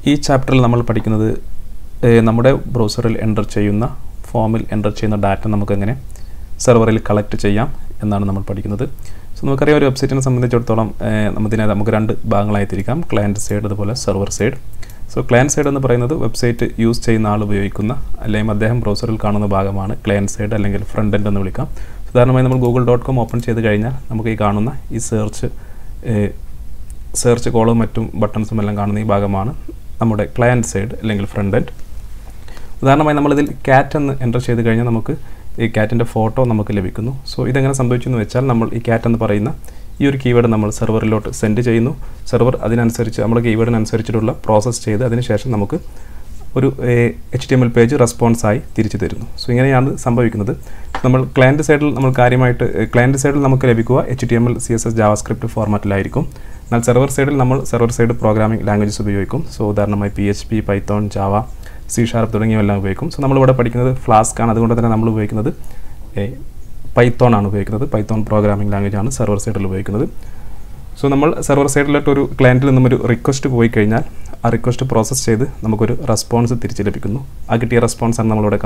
ഈ ചാപ്റ്ററിൽ നമ്മൾ പഠിക്കുന്നത് നമ്മുടെ ബ്രൗസറിൽ എൻ്റർ ചെയ്യുന്ന ഫോമിൽ എൻ്റർ ചെയ്യുന്ന ഡാറ്റ നമുക്കെങ്ങനെ സെർവറിൽ കളക്ട് ചെയ്യാം എന്നാണ് നമ്മൾ പഠിക്കുന്നത്. സോ നമുക്കറിയാം ഒരു വെബ്സൈറ്റിനെ സംബന്ധിച്ചിടത്തോളം നമുക്ക് രണ്ട് ഭാഗങ്ങളായി തിരിക്കാം, ക്ലയൻറ്റ് സൈഡ് അതുപോലെ server side. So client side എന്ന് പറയുന്നത് വെബ്സൈറ്റ് യൂസ് ചെയ്യുന്ന ആൾ ഉപയോഗിക്കുന്ന അല്ലെങ്കിൽ അദ്ദേഹം ബ്രൗസറിൽ കാണുന്ന ഭാഗമാണ് ക്ലയൻറ്റ് സൈഡ് അല്ലെങ്കിൽ ഫ്രണ്ട് എൻഡ് എന്ന് വിളിക്കാം. ഉദാഹരണമായി നമ്മൾ google.com ഓപ്പൺ ചെയ്ത് കഴിഞ്ഞാൽ നമുക്ക് ഈ കാണുന്ന ഈ സെർച്ച് കോളും മറ്റും ബട്ടൺസും എല്ലാം കാണുന്ന ഈ ഭാഗമാണ് നമ്മുടെ ക്ലയൻറ്റ് സൈഡ് അല്ലെങ്കിൽ ഫ്രണ്ട് എൻഡ്. ഉദാഹരണമായി നമ്മളിതിൽ ക്യാറ്റ് എന്ന് എൻ്റർ ചെയ്ത് കഴിഞ്ഞാൽ നമുക്ക് ഈ ക്യാറ്റിൻ്റെ ഫോട്ടോ നമുക്ക് ലഭിക്കുന്നു. സോ ഇതെങ്ങനെ സംഭവിച്ചു എന്ന് വെച്ചാൽ നമ്മൾ ഈ ക്യാറ്റ് എന്ന് പറയുന്ന ഈ ഒരു കീവേഡ് നമ്മൾ സെർവറിലോട്ട് സെൻഡ് ചെയ്യുന്നു. സെർവർ അതിനനുസരിച്ച് നമ്മുടെ കീവേഡിനനുസരിച്ചിട്ടുള്ള പ്രോസസ്സ് ചെയ്ത് അതിനുശേഷം നമുക്ക് ഒരു HTML പേജ് റെസ്പോൺസായി തിരിച്ചു തരുന്നു. സോ ഇങ്ങനെയാണ് സംഭവിക്കുന്നത്. നമ്മൾ ക്ലയൻറ്റ് സൈഡിൽ നമ്മൾ കാര്യമായിട്ട് ക്ലയൻറ്റ് സൈഡിൽ നമുക്ക് ലഭിക്കുക HTML CSS JavaScript ഫോർമാറ്റിലായിരിക്കും. എന്നാൽ സെർവർ സൈഡിൽ നമ്മൾ സെർവർ സൈഡ് പ്രോഗ്രാമിംഗ് ലാംഗ്വേജസ് ഉപയോഗിക്കും. സോ ഉദാഹരണമായി PHP, Python, Java, C# തുടങ്ങിയവയെല്ലാം ഉപയോഗിക്കും. സോ നമ്മളിവിടെ പഠിക്കുന്നത് ഫ്ലാസ്ക് ആണ്, അതുകൊണ്ട് തന്നെ നമ്മൾ ഉപയോഗിക്കുന്നത് പൈത്തോൺ ആണ് ഉപയോഗിക്കുന്നത്. പൈത്തോൺ പ്രോഗ്രാമിംഗ് ലാംഗ്വേജ് ആണ് സെർവർ സൈഡിൽ ഉപയോഗിക്കുന്നത്. സോ നമ്മൾ സെർവർ സൈഡിലോട്ട് ഒരു ക്ലയൻറ്റിൽ നിന്നും ഒരു റിക്വസ്റ്റ് പോയി കഴിഞ്ഞാൽ ആ റിക്വസ്റ്റ് പ്രോസസ്സ് ചെയ്ത് നമുക്കൊരു റെസ്പോൺസ് തിരിച്ച് ലഭിക്കുന്നു. ആ കിട്ടിയ റെസ്പോൺസാണ് നമ്മളിവിടെ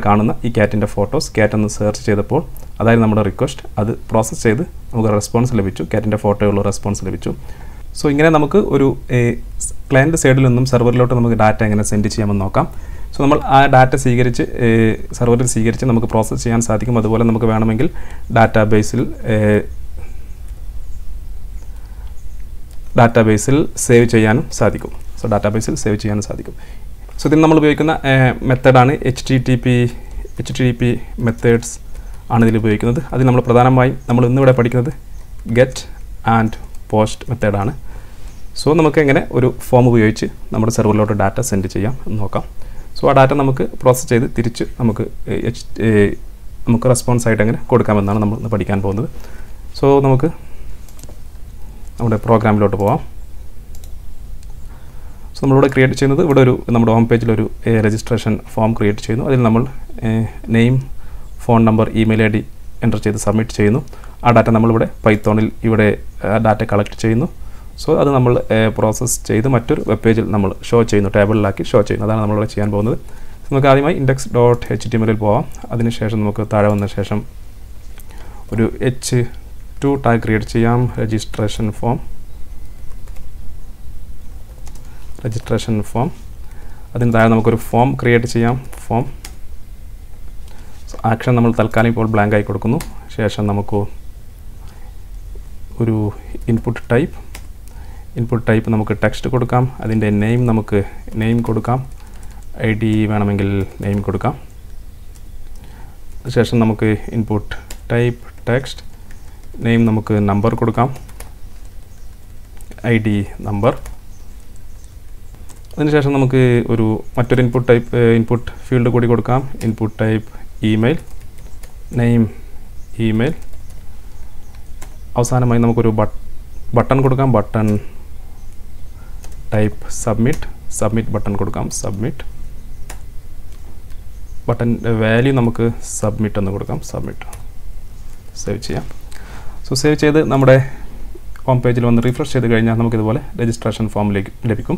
കാണുന്ന ഈ ക്യാറ്റിൻ്റെ ഫോട്ടോസ്. ക്യാറ്റ് എന്ന് സെർച്ച് ചെയ്തപ്പോൾ അതായത് നമ്മുടെ റിക്വസ്റ്റ് അത് പ്രോസസ്സ് ചെയ്ത് നമുക്ക് റെസ്പോൺസ് ലഭിച്ചു, ക്യാറ്റിൻ്റെ ഫോട്ടോയുള്ള റെസ്പോൺസ് ലഭിച്ചു. സോ ഇങ്ങനെ നമുക്ക് ഒരു ക്ലയൻറ്റ് സൈഡിൽ നിന്നും സെർവറിലോട്ട് നമുക്ക് ഡാറ്റ എങ്ങനെ സെൻഡ് ചെയ്യാമെന്ന് നോക്കാം. സോ നമ്മൾ ആ ഡാറ്റ സെർവറിൽ സ്വീകരിച്ച് നമുക്ക് പ്രോസസ്സ് ചെയ്യാൻ സാധിക്കും. അതുപോലെ നമുക്ക് വേണമെങ്കിൽ ഡാറ്റാബേസിൽ സേവ് ചെയ്യാനും സാധിക്കും. സോ ഇതിൽ നമ്മൾ ഉപയോഗിക്കുന്ന മെത്തേഡാണ് HTTP മെത്തേഡ്സ് ആണ് ഇതിൽ ഉപയോഗിക്കുന്നത്. അതിൽ നമ്മൾ പ്രധാനമായും നമ്മൾ ഇന്നിവിടെ പഠിക്കുന്നത് ഗെറ്റ് ആൻഡ് പോസ്റ്റ് മെത്തേഡാണ്. സോ നമുക്ക് എങ്ങനെ ഒരു ഫോം ഉപയോഗിച്ച് നമ്മുടെ സെർവറിലോട്ട് ഡാറ്റ സെൻഡ് ചെയ്യാം എന്ന് നോക്കാം. സോ ആ ഡാറ്റ നമുക്ക് പ്രോസസ്സ് ചെയ്ത് തിരിച്ച് നമുക്ക് റെസ്പോൺസ് ആയിട്ട് എങ്ങനെ കൊടുക്കാമെന്നാണ് നമ്മൾ ഇന്ന് പഠിക്കാൻ പോകുന്നത്. സോ നമുക്ക് നമ്മുടെ പ്രോഗ്രാമിലോട്ട് പോവാം. സോ നമ്മളിവിടെ ക്രിയേറ്റ് ചെയ്യുന്നത് നമ്മുടെ ഹോം പേജിലൊരു രജിസ്ട്രേഷൻ ഫോം ക്രിയേറ്റ് ചെയ്യുന്നു. അതിൽ നമ്മൾ name, phone number, email ID enter ചെയ്ത് സബ്മിറ്റ് ചെയ്യുന്നു. ആ ഡാറ്റ നമ്മളിവിടെ പൈത്തോണിൽ ഡാറ്റ കളക്ട് ചെയ്യുന്നു. സോ അത് നമ്മൾ പ്രോസസ്സ് ചെയ്ത് മറ്റൊരു വെബ് പേജിൽ നമ്മൾ ഷോ ചെയ്യുന്നു, ടേബിളിലാക്കി ഷോ ചെയ്യുന്നു. അതാണ് നമ്മളിവിടെ ചെയ്യാൻ പോകുന്നത്. നമുക്ക് ആദ്യമായി index.html പോവാം. അതിനുശേഷം നമുക്ക് താഴെ വന്ന ശേഷം ഒരു H2 ടാഗ് ക്രിയേറ്റ് ചെയ്യാം, രജിസ്ട്രേഷൻ ഫോം. അതിന് താഴെ നമുക്കൊരു ഫോം ക്രിയേറ്റ് ചെയ്യാം, ഫോം. ആക്ഷൻ നമ്മൾ തൽക്കാലം ഇപ്പോൾ ബ്ലാങ്ക് ആയി കൊടുക്കുന്നു. ശേഷം നമുക്ക് ഒരു ഇൻപുട്ട് ടൈപ്പ് നമുക്ക് ടെക്സ്റ്റ് കൊടുക്കാം. അതിൻ്റെ നമുക്ക് നെയിം കൊടുക്കാം, ID വേണമെങ്കിൽ നെയിം കൊടുക്കാം. ശേഷം നമുക്ക് ഇൻപുട്ട് ടൈപ്പ് ടെക്സ്റ്റ്, നെയിം നമുക്ക് നമ്പർ കൊടുക്കാം, ID നമ്പർ. അതിനുശേഷം നമുക്ക് മറ്റൊരു ഇൻപുട്ട് ഫീൽഡ് കൂടി കൊടുക്കാം, input type email, name email. അവസാനമായി നമുക്കൊരു ബട്ടൺ കൊടുക്കാം, ബട്ടൺ ടൈപ്പ് സബ്മിറ്റ് ബട്ടൺ കൊടുക്കാം, സബ്മിറ്റ്. ബട്ടൺ വാല്യൂ നമുക്ക് സബ്മിറ്റ് എന്ന് കൊടുക്കാം, സബ്മിറ്റ്. സേവ് ചെയ്യാം. സോ സേവ് ചെയ്ത് നമ്മുടെ ഹോം പേജിൽ വന്ന് റിഫ്രഷ് ചെയ്ത് കഴിഞ്ഞാൽ നമുക്കിതുപോലെ രജിസ്ട്രേഷൻ ഫോമിലേക്ക് ലഭിക്കും.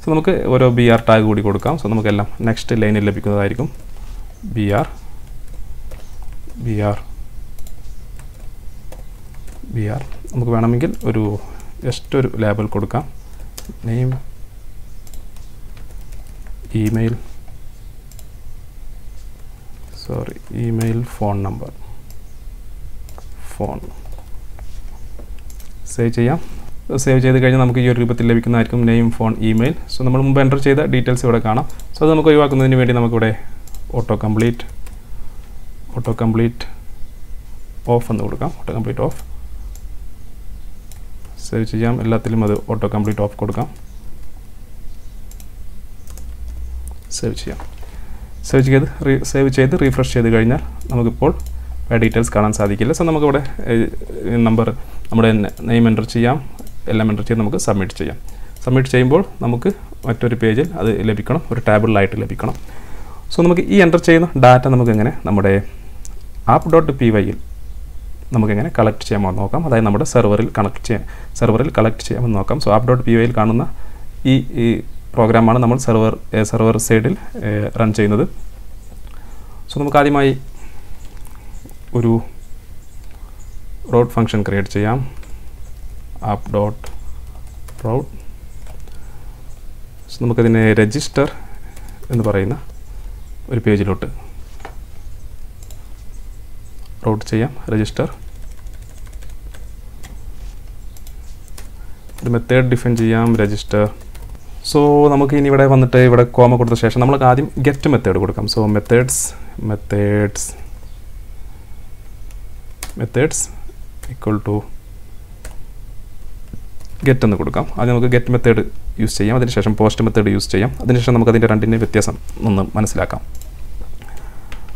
സോ നമുക്ക് ഓരോ BR ടാഗ് കൂടി കൊടുക്കാം. സോ നമുക്കെല്ലാം നെക്സ്റ്റ് ലൈനിൽ ലഭിക്കുന്നതായിരിക്കും. BR നമുക്ക് വേണമെങ്കിൽ ജസ്റ്റ് ഒരു ലേബൽ കൊടുക്കാം, name, email, phone number, save ചെയ്യാം. സേവ് ചെയ്ത് കഴിഞ്ഞാൽ നമുക്ക് ഈ ഒരു രൂപത്തിൽ ലഭിക്കുന്നതായിരിക്കും, നെയിം, ഫോൺ, ഇമെയിൽ. സോ നമ്മൾ മുമ്പ് എൻ്റർ ചെയ്ത ഡീറ്റെയിൽസ് ഇവിടെ കാണാം. സോ അത് നമുക്ക് ഒഴിവാക്കുന്നതിന് വേണ്ടി നമുക്കിവിടെ ഓട്ടോ കംപ്ലീറ്റ് ഓഫ് എന്ന് കൊടുക്കാം, ഓട്ടോ കംപ്ലീറ്റ് ഓഫ്. സേവ് ചെയ്യാം. എല്ലാത്തിലും അത് ഓട്ടോ കംപ്ലീറ്റ് ഓഫ് കൊടുക്കാം. സേവ് ചെയ്യാം. സേവ് ചെയ്ത് റീഫ്രഷ് ചെയ്ത് കഴിഞ്ഞാൽ നമുക്കിപ്പോൾ ഡീറ്റെയിൽസ് കാണാൻ സാധിക്കില്ല. സോ നമുക്കിവിടെ നമ്മുടെ നെയിം എൻ്റർ ചെയ്യാം, എല്ലാം എൻ്റർ ചെയ്ത് നമുക്ക് സബ്മിറ്റ് ചെയ്യാം. സബ്മിറ്റ് ചെയ്യുമ്പോൾ നമുക്ക് മറ്റൊരു പേജിൽ അത് ലഭിക്കണം, ഒരു ടേബിളിലായിട്ട് ലഭിക്കണം. സോ നമുക്ക് ഈ എൻ്റർ ചെയ്യുന്ന ഡാറ്റ നമുക്കെങ്ങനെ നമ്മുടെ app.py നമുക്കെങ്ങനെ കളക്ട് ചെയ്യാമെന്ന് നോക്കാം. അതായത് നമ്മുടെ സെർവറിൽ കളക്ട് ചെയ്യാമെന്ന് നോക്കാം. സോ app.py കാണുന്ന ഈ പ്രോഗ്രാമാണ് നമ്മൾ സെർവർ സൈഡിൽ റൺ ചെയ്യുന്നത്. സോ നമുക്ക് ആദ്യമായി ഒരു route ഫംഗ്ഷൻ ക്രിയേറ്റ് ചെയ്യാം. app.route. സോ നമുക്കതിനെ രജിസ്റ്റർ എന്ന് പറയുന്ന ഒരു പേജിലോട്ട് റൂട്ട് ചെയ്യാം. രജിസ്റ്റർ ഒരു മെത്തേഡ് ഡിഫൈൻ ചെയ്യാം, രജിസ്റ്റർ. സോ നമുക്ക് ഇനി ഇവിടെ വന്നിട്ട് ഇവിടെ കോമ കൊടുത്ത ശേഷം നമ്മൾക്ക് ആദ്യം ഗെറ്റ് മെത്തേഡ് കൊടുക്കാം. So methods equal to get എന്ന് കൊടുക്കാം. ആദ്യം നമുക്ക് ഗെറ്റ് മെത്തേഡ് യൂസ് ചെയ്യാം, അതിനുശേഷം പോസ്റ്റ് മെത്തേഡ് യൂസ് ചെയ്യാം. അതിനുശേഷം നമുക്ക് അതിൻ്റെ രണ്ടിൻ്റെ വ്യത്യാസം ഒന്ന് മനസ്സിലാക്കാം.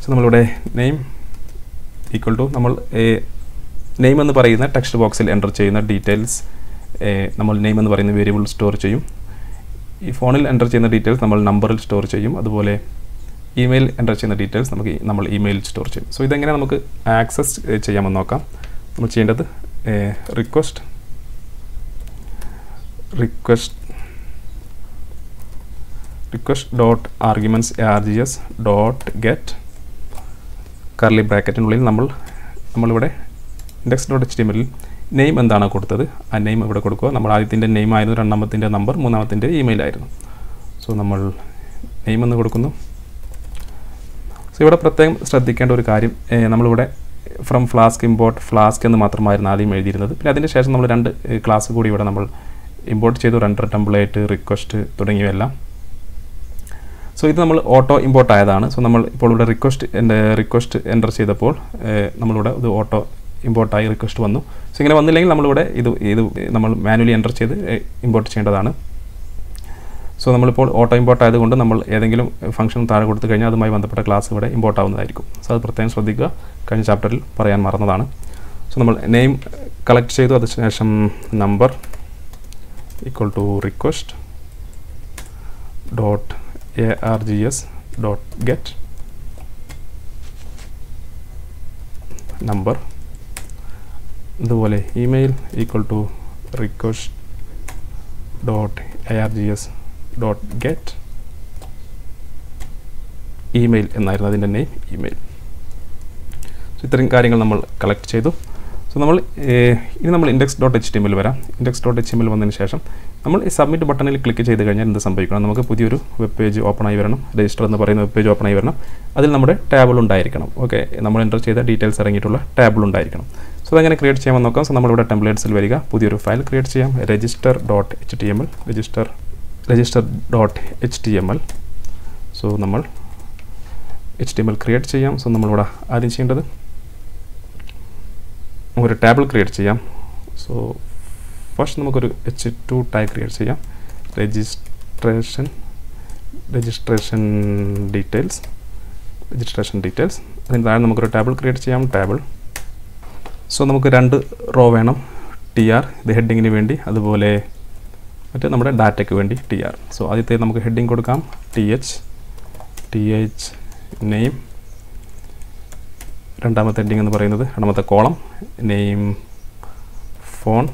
സോ നമ്മളിവിടെ നെയിം ഈക്വൽ ടു നമ്മൾ നെയിം എന്ന് പറയുന്ന ടെക്സ്റ്റ് ബോക്സിൽ എൻ്റർ ചെയ്യുന്ന ഡീറ്റെയിൽസ് നമ്മൾ നെയിം എന്ന് പറയുന്ന വേരിയബിൾ സ്റ്റോർ ചെയ്യും. ഈ ഫോണിൽ എൻ്റർ ചെയ്യുന്ന ഡീറ്റെയിൽസ് നമ്മൾ നമ്പറിൽ സ്റ്റോർ ചെയ്യും. അതുപോലെ ഇമെയിൽ എൻ്റർ ചെയ്യുന്ന ഡീറ്റെയിൽസ് നമ്മൾ ഇമെയിലിൽ സ്റ്റോർ ചെയ്യും. സോ ഇതെങ്ങനെ നമുക്ക് ആക്സസ് ചെയ്യാമെന്ന് നോക്കാം. നമ്മൾ ചെയ്യേണ്ടത് request dot arguments args dot get curly ബ്രാക്കറ്റിനുള്ളിൽ നമ്മളിവിടെ index.html നെയിം എന്താണ് കൊടുത്തത് ആ നെയിം ഇവിടെ കൊടുക്കുക. നമ്മൾ ആദ്യത്തിൻ്റെ നെയിം ആയിരുന്നു, രണ്ടാമത്തിൻ്റെ നമ്പർ, മൂന്നാമത്തിൻ്റെ ഇമെയിൽ ആയിരുന്നു. സോ നമ്മൾ നെയിം എന്ന് കൊടുക്കുന്നു. സോ ഇവിടെ പ്രത്യേകം ശ്രദ്ധിക്കേണ്ട ഒരു കാര്യം, നമ്മളിവിടെ ഫ്രം ഫ്ലാസ്ക് ഇമ്പോർട്ട് ഫ്ലാസ്ക് എന്ന് മാത്രമായിരുന്നു ആദ്യം എഴുതിയിരുന്നത്. പിന്നെ അതിന് ശേഷം നമ്മൾ 2 ക്ലാസ് കൂടി ഇവിടെ നമ്മൾ ഇമ്പോർട്ട് ചെയ്തു, റെൻഡർ ടെംപ്ലേറ്റ്, റിക്വസ്റ്റ് തുടങ്ങിയവയെല്ലാം. സോ ഇത് നമ്മൾ ഓട്ടോ ഇമ്പോർട്ട് ആയതാണ്. സോ നമ്മൾ ഇപ്പോൾ ഇവിടെ റിക്വസ്റ്റ് എൻ്റർ ചെയ്തപ്പോൾ നമ്മളിവിടെ ഇത് ഓട്ടോ ഇമ്പോർട്ടായി റിക്വസ്റ്റ് വന്നു. സോ ഇങ്ങനെ വന്നില്ലെങ്കിൽ നമ്മളിവിടെ ഇത് നമ്മൾ മാനുവലി എൻ്റർ ചെയ്ത് ഇമ്പോർട്ട് ചെയ്യേണ്ടതാണ്. സോ നമ്മളിപ്പോൾ ഓട്ടോ ഇമ്പോർട്ട് ആയതുകൊണ്ട് നമ്മൾ ഏതെങ്കിലും ഫംഗ്ഷൻ താഴെ കൊടുത്തു കഴിഞ്ഞാൽ അതുമായി ബന്ധപ്പെട്ട ക്ലാസ് ഇവിടെ ഇമ്പോർട്ട് ആവുന്നതായിരിക്കും. സോ അത് പ്രത്യേകം ശ്രദ്ധിക്കുക, കഴിഞ്ഞ ചാപ്റ്ററിൽ പറയാൻ മറന്നതാണ്. സോ നമ്മൾ നെയിം കളക്ട് ചെയ്തു, അതിനുശേഷം number equal to request dot args dot get number. അതുപോലെ email equal to request dot args dot get email എന്നായിരുന്നു അതിൻ്റെ നെയിം, ഇമെയിൽ. സോ ഇത്രയും കാര്യങ്ങൾ നമ്മൾ കളക്ട് ചെയ്തു. സോ ഇനി നമ്മൾ index.html വരാം. index.html വന്നതിന് ശേഷം നമ്മൾ ഈ സബ്മിറ്റ് ബട്ടണിൽ ക്ലിക്ക് ചെയ്ത് കഴിഞ്ഞാൽ എന്ത് സംഭവിക്കണം, നമുക്ക് പുതിയൊരു വെബ് പേജ് ഓപ്പൺ ആയി വരണം. രജിസ്റ്റർ എന്ന് പറയുന്ന വെബ് പേജ് ഓപ്പൺ ആയി വരണം. അതിൽ നമ്മുടെ ടേബിൾ ഉണ്ടായിരിക്കണം. ഓക്കെ, നമ്മൾ എൻ്റർ ചെയ്ത ഡീറ്റെയിൽസ് ഇറങ്ങിയിട്ടുള്ള ടേബിൾ ഉണ്ടായിരിക്കണം. സോ അതങ്ങനെ ക്രിയേറ്റ് ചെയ്യാമെന്ന് നോക്കാം. സോ നമ്മളിവിടെ ടെംപ്ലേറ്റ്സിൽ വരിക, പുതിയൊരു ഫയൽ ക്രിയേറ്റ് ചെയ്യാം. register.html. സോ നമ്മൾ HTML ക്രിയേറ്റ് ചെയ്യാം. സോ നമ്മളിവിടെ ആദ്യം ചെയ്യേണ്ടത് ഒരു ടേബിൾ ക്രിയേറ്റ് ചെയ്യാം. സോ ഫസ്റ്റ് നമുക്കൊരു h2 ടാഗ് ക്രിയേറ്റ് ചെയ്യാം. Registration details. അതിന് താഴെ നമുക്കൊരു ടേബിൾ ക്രിയേറ്റ് ചെയ്യാം. ടേബിൾ. സോ നമുക്ക് 2 റോ വേണം. tr ഇത് ഹെഡിങ്ങിന് വേണ്ടി, അതുപോലെ മറ്റേ നമ്മുടെ ഡാറ്റയ്ക്ക് വേണ്ടി tr. സോ ആദ്യത്തെ നമുക്ക് ഹെഡിങ് കൊടുക്കാം, th നെയിം. രണ്ടാമത്തെ ഹെഡിങ് എന്ന് പറയുന്നത് രണ്ടാമത്തെ കോളം നെയിം ഫോൺ.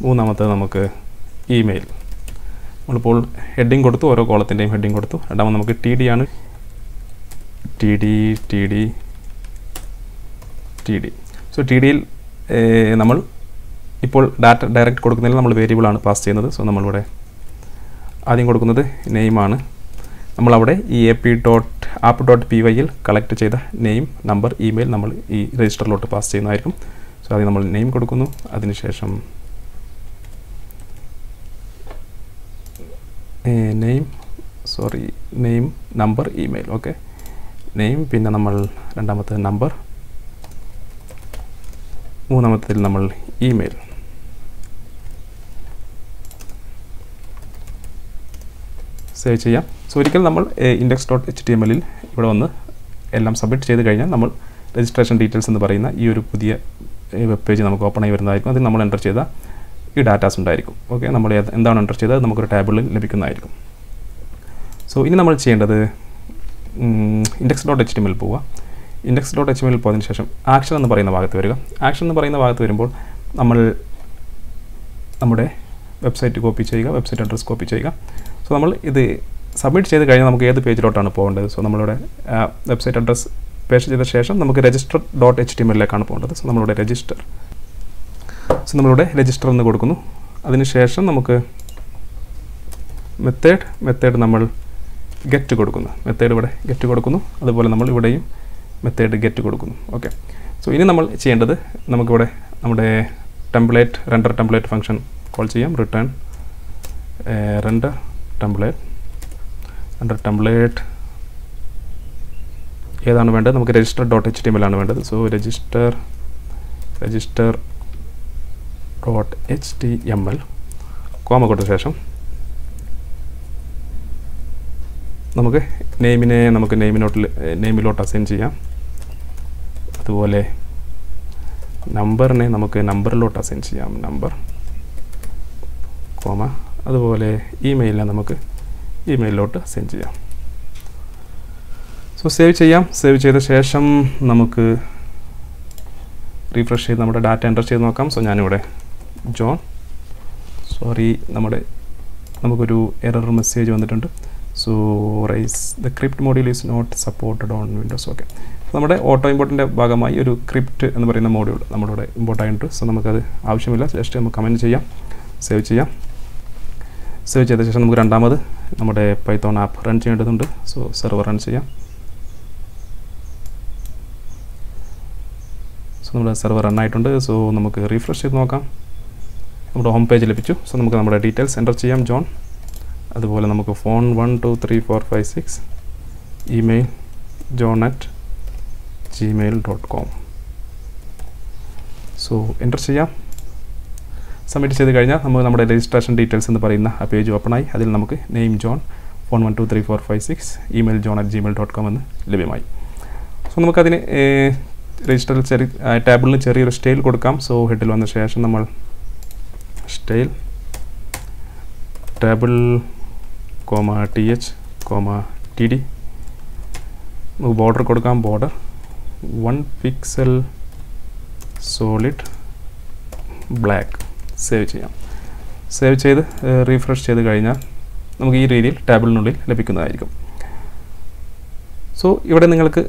മൂന്നാമത്തെ നമുക്ക് ഇമെയിൽ. നമ്മളിപ്പോൾ ഹെഡിങ് കൊടുത്തു, ഓരോ കോളത്തിൻ്റെയും ഹെഡിങ് കൊടുത്തു. രണ്ടാമത് നമുക്ക് td ആണ്. td. സോ tdയിൽ നമ്മൾ ഇപ്പോൾ ഡാറ്റ ഡയറക്റ്റ് കൊടുക്കുന്നതിൽ നമ്മൾ വേരിയബിളാണ് പാസ് ചെയ്യുന്നത്. സോ നമ്മളിവിടെ ആദ്യം കൊടുക്കുന്നത് നെയിമാണ്. നമ്മളവിടെ ഈ app.py കളക്ട് ചെയ്ത നെയിം, നമ്പർ, ഇമെയിൽ നമ്മൾ ഈ രജിസ്റ്ററിലോട്ട് പാസ് ചെയ്യുന്നതായിരിക്കും. സോ ആദ്യം നമ്മൾ നെയിം കൊടുക്കുന്നു, അതിനുശേഷം name, number, email. Okay, name, പിന്നെ നമ്മൾ രണ്ടാമത്തെ നമ്പർ, മൂന്നാമത്തേതിൽ നമ്മൾ ഇമെയിൽ. സേവ് ചെയ്യാം. സോ ഒരിക്കൽ നമ്മൾ index.html ഇവിടെ വന്ന് എല്ലാം സബ്മിറ്റ് ചെയ്ത് കഴിഞ്ഞാൽ നമ്മൾ രജിസ്ട്രേഷൻ ഡീറ്റെയിൽസ് എന്ന് പറയുന്ന ഈ ഒരു പുതിയ വെബ് പേജ് നമുക്ക് ഓപ്പൺ ആയി വരുന്നതായിരിക്കും. അതിൽ നമ്മൾ എൻ്റർ ചെയ്ത ഈ ഡാറ്റാസ് ഉണ്ടായിരിക്കും. ഓക്കെ, നമ്മൾ എന്താണ് എൻ്റർ ചെയ്തത് നമുക്കൊരു ടേബിളിൽ ലഭിക്കുന്നതായിരിക്കും. സോ ഇനി നമ്മൾ ചെയ്യേണ്ടത് index.html പോവുക. index.html പോയതിന് ശേഷം ആക്ഷൻ എന്ന് പറയുന്ന ഭാഗത്ത് വരിക. ആക്ഷൻ എന്ന് പറയുന്ന ഭാഗത്ത് വരുമ്പോൾ നമ്മൾ നമ്മുടെ വെബ്സൈറ്റ് കോപ്പി ചെയ്യുക, വെബ്സൈറ്റ് അഡ്രസ്സ് കോപ്പി ചെയ്യുക. സോ നമ്മൾ ഇത് സബ്മിറ്റ് ചെയ്ത് കഴിഞ്ഞാൽ നമുക്ക് ഏത് പേജിലോട്ടാണ് പോകേണ്ടത്? സോ നമ്മളിവിടെ വെബ്സൈറ്റ് അഡ്രസ്സ് പേസ്റ്റ് ചെയ്ത ശേഷം നമുക്ക് register.html പോകേണ്ടത്. സോ നമ്മളിവിടെ രജിസ്റ്റർ എന്ന് കൊടുക്കുന്നു. അതിനുശേഷം നമുക്ക് മെത്തേഡ് നമ്മൾ ഗെറ്റ് കൊടുക്കുന്നു. മെത്തേഡ് ഇവിടെ ഗെറ്റ് കൊടുക്കുന്നു. അതുപോലെ നമ്മൾ ഇവിടെയും മെത്തേഡ് ഗെറ്റ് കൊടുക്കുന്നു. ഓക്കെ. സോ ഇനി നമ്മൾ ചെയ്യേണ്ടത് നമുക്കിവിടെ നമ്മുടെ റെൻഡർ ടെംപ്ലേറ്റ് ഫംഗ്ഷൻ കോൾ ചെയ്യാം. റിട്ടേൺ റെൻഡർ ടെംപ്ലേറ്റ് ഏതാണ് വേണ്ടത്? നമുക്ക് register.html ആണ് വേണ്ടത്. സോ register.html കോമ കൊടുത്ത ശേഷം നമുക്ക് നെയിമിലോട്ട് അസൈൻ ചെയ്യാം. അതുപോലെ നമ്പറിനെ നമുക്ക് നമ്പറിലോട്ട് അസൈൻ ചെയ്യാം. Number comma. അതുപോലെ ഇമെയിലിനെ നമുക്ക് ഇമെയിലിലോട്ട് അസൈൻ ചെയ്യാം. സോ സേവ് ചെയ്യാം. സേവ് ചെയ്ത ശേഷം നമുക്ക് റീഫ്രഷ് ചെയ്ത് നമ്മുടെ ഡാറ്റ എൻ്റർ ചെയ്ത് നോക്കാം. സോ ഞാനിവിടെ നമുക്കൊരു എറർ മെസ്സേജ് വന്നിട്ടുണ്ട്. So the crypt module is not supported on Windows. Okay. നമ്മുടെ ഓട്ടോ ഇമ്പോർട്ടിൻ്റെ ഭാഗമായി ഒരു ക്രിപ്റ്റ് എന്ന് പറയുന്ന മോഡ്യൂൾ നമ്മളിവിടെ ഇമ്പോർട്ട് ആയിട്ടുണ്ട്. സോ നമുക്കത് ആവശ്യമില്ല. ജസ്റ്റ് നമുക്ക് കമൻറ്റ് ചെയ്യാം. സേവ് ചെയ്ത ശേഷം നമുക്ക് രണ്ടാമത് നമ്മുടെ പൈത്തോൺ ആപ്പ് റൺ ചെയ്യേണ്ടതുണ്ട്. സോ സെർവർ റൺ ചെയ്യാം. സോ നമ്മുടെ സെർവർ റൺ ആയിട്ടുണ്ട്. സോ നമുക്ക് റീഫ്രഷ് ചെയ്ത് നോക്കാം. നമ്മുടെ ഹോം പേജ് ലഭിച്ചു. സോ നമുക്ക് നമ്മുടെ ഡീറ്റെയിൽസ് എൻ്റർ ചെയ്യാം. ജോൺ. അതുപോലെ നമുക്ക് phone 12345 email john@gmail.com. So enter ചെയ്യാം. സബ്മിറ്റ് ചെയ്ത് കഴിഞ്ഞാൽ നമുക്ക് നമ്മുടെ രജിസ്ട്രേഷൻ ഡീറ്റെയിൽസ് എന്ന് പറയുന്ന ആ പേജ് ഓപ്പണായി. അതിൽ നമുക്ക് name John, phone 12345, email john@gmail.com എന്ന് ലഭ്യമായി. സോ നമുക്കതിന് രജിസ്റ്ററിൽ ടാബിളിന് ചെറിയൊരു സ്റ്റൈൽ കൊടുക്കാം. സോ ഹെഡിൽ വന്ന ശേഷം നമ്മൾ സ്റ്റൈൽ ടേബിൾ th td നമുക്ക് ബോർഡർ കൊടുക്കാം. Border 1 pixel solid black. Save ചെയ്യാം. സേവ് ചെയ്ത് റീഫ്രഷ് ചെയ്ത് കഴിഞ്ഞാൽ നമുക്ക് ഈ രീതിയിൽ ടേബിളിനുള്ളിൽ ലഭിക്കുന്നതായിരിക്കും. സോ ഇവിടെ നിങ്ങൾക്ക്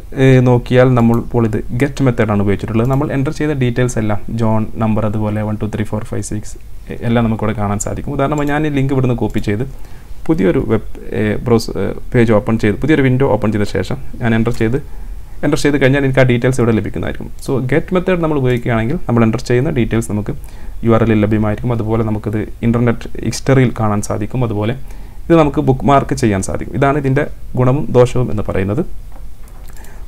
നോക്കിയാൽ നമ്മൾ ഇപ്പോൾ ഇത് ഗെറ്റ് മെത്തേഡാണ് ഉപയോഗിച്ചിട്ടുള്ളത്. നമ്മൾ എൻ്റർ ചെയ്ത ഡീറ്റെയിൽസ് എല്ലാം ജോൺ, നമ്പർ, അതുപോലെ 12345 എല്ലാം നമുക്കിവിടെ കാണാൻ സാധിക്കും. ഉദാഹരണമായി ഞാൻ ഈ ലിങ്ക് ഇവിടുന്ന് കോപ്പി ചെയ്ത് പുതിയൊരു പേജ് ഓപ്പൺ ചെയ്ത് പുതിയൊരു വിൻഡോ ഓപ്പൺ ചെയ്ത ശേഷം ഞാൻ എൻ്റർ ചെയ്ത് കഴിഞ്ഞാൽ എനിക്ക് ആ ഡീറ്റെയിൽസ് ഇവിടെ ലഭിക്കുന്നതായിരിക്കും. സോ ഗെറ്റ് മെത്തേഡ് നമ്മൾ ഉപയോഗിക്കുകയാണെങ്കിൽ നമ്മൾ എൻ്റർ ചെയ്യുന്ന ഡീറ്റെയിൽസ് നമുക്ക് URL ലഭ്യമായിരിക്കും. അതുപോലെ നമുക്കിത് ഇൻ്റർനെറ്റ് ഹിസ്റ്ററിയിൽ കാണാൻ സാധിക്കും. അതുപോലെ ഇത് നമുക്ക് ബുക്ക് മാർക്ക് ചെയ്യാൻ സാധിക്കും. ഇതാണ് ഇതിൻ്റെ ഗുണവും ദോഷവും എന്ന് പറയുന്നത്.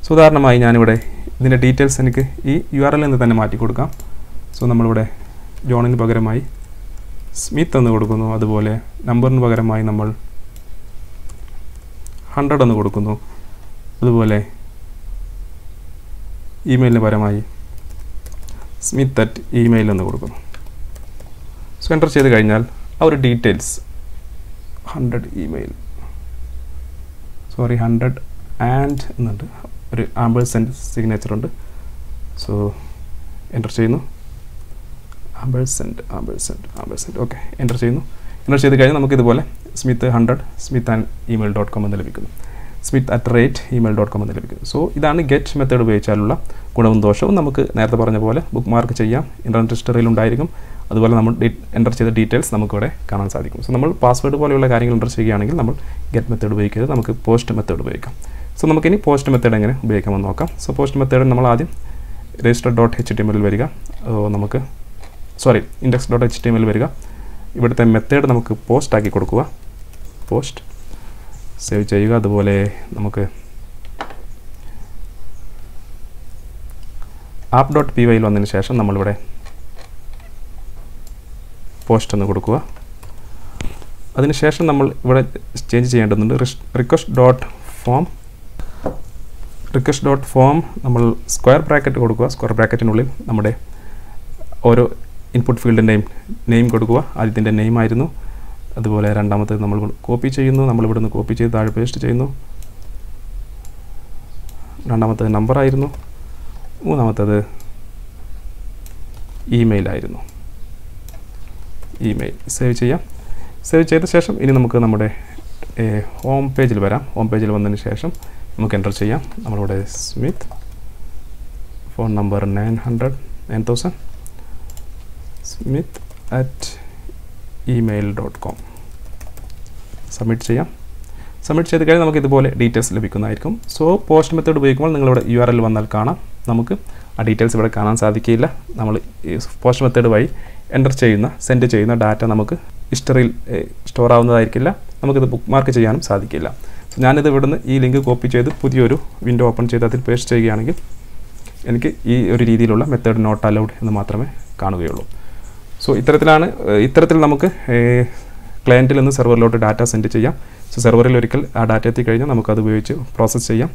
സോ ഉദാഹരണമായി ഞാനിവിടെ ഇതിൻ്റെ ഡീറ്റെയിൽസ് എനിക്ക് ഈ URL നിന്ന് തന്നെ മാറ്റി കൊടുക്കാം. സോ നമ്മളിവിടെ ജോണിന് പകരമായി സ്മിത്ത് എന്ന് കൊടുക്കുന്നു. അതുപോലെ നമ്പറിന് പകരമായി നമ്മൾ 100 എന്ന് കൊടുക്കുന്നു. അതുപോലെ ഇമെയിലിന് പകരമായി smith@email എന്ന് കൊടുക്കുന്നു. സോ എൻ്റർ ചെയ്ത് കഴിഞ്ഞാൽ ആ ഒരു ഡീറ്റെയിൽസ് 100 ആൻഡ് എന്നുണ്ട്, ഒരു ആംബേഴ്സെൻ്റ് സിഗ്നേച്ചർ ഉണ്ട്. സോ എൻ്റർ ചെയ്യുന്നു. ആംബേഴ്സെൻ്റ് ഓക്കെ. എൻ്റർ ചെയ്യുന്നു. എൻ്റർ ചെയ്ത് കഴിഞ്ഞാൽ നമുക്കിതുപോലെ smith@email.com എന്ന് ലഭിക്കുന്നു. smith@email.com എന്ന് ലഭിക്കുന്നു. സോ ഇതാണ് ഗെറ്റ് മെത്തേഡ് ഉപയോഗിച്ചാലുള്ള ഗുണവും ദോഷവും. നമുക്ക് നേരത്തെ പറഞ്ഞ പോലെ ബുക്ക് മാർക്ക് ചെയ്യാം. ഇൻ്റർനെറ്റ് ഹിസ്റ്ററിയിൽ ഉണ്ടായിരിക്കും. അതുപോലെ നമ്മൾ എൻ്റർ ചെയ്ത ഡീറ്റെയിൽസ് നമുക്കിവിടെ കാണാൻ സാധിക്കും. സോ നമ്മൾ പാസ്വേഡ് പോലെയുള്ള കാര്യങ്ങൾ എൻ്റർ ചെയ്യുകയാണെങ്കിൽ നമ്മൾ ഗെറ്റ് മെത്തേഡ് ഉപയോഗിക്കരുത്. നമുക്ക് പോസ്റ്റ് മെത്തേഡ് ഉപയോഗിക്കാം. സോ നമുക്കിനി പോസ്റ്റ് മെത്തേഡ് എങ്ങനെ ഉപയോഗിക്കാമെന്ന് നോക്കാം. സോ പോസ്റ്റ് മെത്തേഡ് നമ്മൾ ആദ്യം register.html വരിക. നമുക്ക് index.html വരിക. ഇവിടുത്തെ മെത്തേഡ് നമുക്ക് പോസ്റ്റ് ആക്കി കൊടുക്കുക. പോസ്റ്റ് സേവ് ചെയ്യുക. അതുപോലെ നമുക്ക് app.py വന്നതിന് ശേഷം നമ്മളിവിടെ പോസ്റ്റ് എന്ന് കൊടുക്കുക. അതിനുശേഷം നമ്മൾ ഇവിടെ ചേഞ്ച് ചെയ്യേണ്ടതുണ്ട്. request.form നമ്മൾ സ്ക്വയർ ബ്രാക്കറ്റ് കൊടുക്കുക. സ്ക്വയർ ബ്രാക്കറ്റിനുള്ളിൽ നമ്മുടെ ഓരോ ഇൻപുട്ട് ഫീൽഡിൻ്റെയും നെയിം കൊടുക്കുക. ആദ്യത്തിൻ്റെ നെയിം ആയിരുന്നു. അതുപോലെ രണ്ടാമത്തേത് നമ്മൾ കോപ്പി ചെയ്യുന്നു. നമ്മളിവിടെ നിന്ന് കോപ്പി ചെയ്ത് താഴെ പേസ്റ്റ് ചെയ്യുന്നു. രണ്ടാമത്തേത് നമ്പർ ആയിരുന്നു. മൂന്നാമത്തേത് ഇമെയിൽ ആയിരുന്നു. ഇമെയിൽ സേവ് ചെയ്യാം. സേവ് ചെയ്ത ശേഷം ഇനി നമുക്ക് നമ്മുടെ ഹോം പേജിൽ വരാം. ഹോം പേജിൽ വന്നതിന് ശേഷം നമുക്ക് എൻ്റർ ചെയ്യാം. നമ്മളിവിടെ Smith, phone number 9000 smith@email.com submit ചെയ്യാം. സബ്മിറ്റ് ചെയ്ത് കഴിഞ്ഞാൽ നമുക്ക് ഇതുപോലെ ഡീറ്റെയിൽസ് ലഭിക്കുന്നതായിരിക്കും. സോ പോസ്റ്റ് മെത്തേഡ് ഉപയോഗിക്കുമ്പോൾ നിങ്ങളിവിടെ URL വന്നാൽ കാണാം. നമുക്ക് ആ ഡീറ്റെയിൽസ് ഇവിടെ കാണാൻ സാധിക്കില്ല. നമ്മൾ ഈ പോസ്റ്റ് മെത്തേഡ് വഴി സെൻഡ് ചെയ്യുന്ന ഡാറ്റ നമുക്ക് ഹിസ്റ്ററിയിൽ സ്റ്റോർ ആവുന്നതായിരിക്കില്ല. നമുക്കിത് ബുക്ക് മാർക്ക് ചെയ്യാനും സാധിക്കില്ല. സോ ഞാനിത് ഇവിടുന്ന് ഈ ലിങ്ക് കോപ്പി ചെയ്ത് പുതിയൊരു വിൻഡോ ഓപ്പൺ ചെയ്ത് അതിൽ പേസ്റ്റ് ചെയ്യുകയാണെങ്കിൽ എനിക്ക് ഈ ഒരു രീതിയിലുള്ള മെത്തേഡ് നോട്ട് അലൗഡ് എന്ന് മാത്രമേ കാണുകയുള്ളൂ. സോ ഇത്തരത്തിൽ നമുക്ക് ക്ലയൻറ്റിൽ നിന്ന് സെർവറിലോട്ട് ഡാറ്റ സെൻഡ് ചെയ്യാം. സോ സെർവറിൽ ഒരിക്കൽ ആ ഡാറ്റ എത്തിക്കഴിഞ്ഞാൽ നമുക്കത് ഉപയോഗിച്ച് പ്രോസസ്സ് ചെയ്യാം.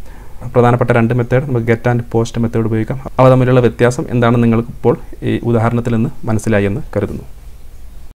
പ്രധാനപ്പെട്ട 2 മെത്തേഡ് നമുക്ക് ഗെറ്റ് ആൻഡ് പോസ്റ്റ് മെത്തേഡ് ഉപയോഗിക്കാം. അവ തമ്മിലുള്ള വ്യത്യാസം എന്താണെന്ന് നിങ്ങൾക്ക് ഇപ്പോൾ ഈ ഉദാഹരണത്തിൽ നിന്ന് മനസ്സിലായി എന്ന് കരുതുന്നു.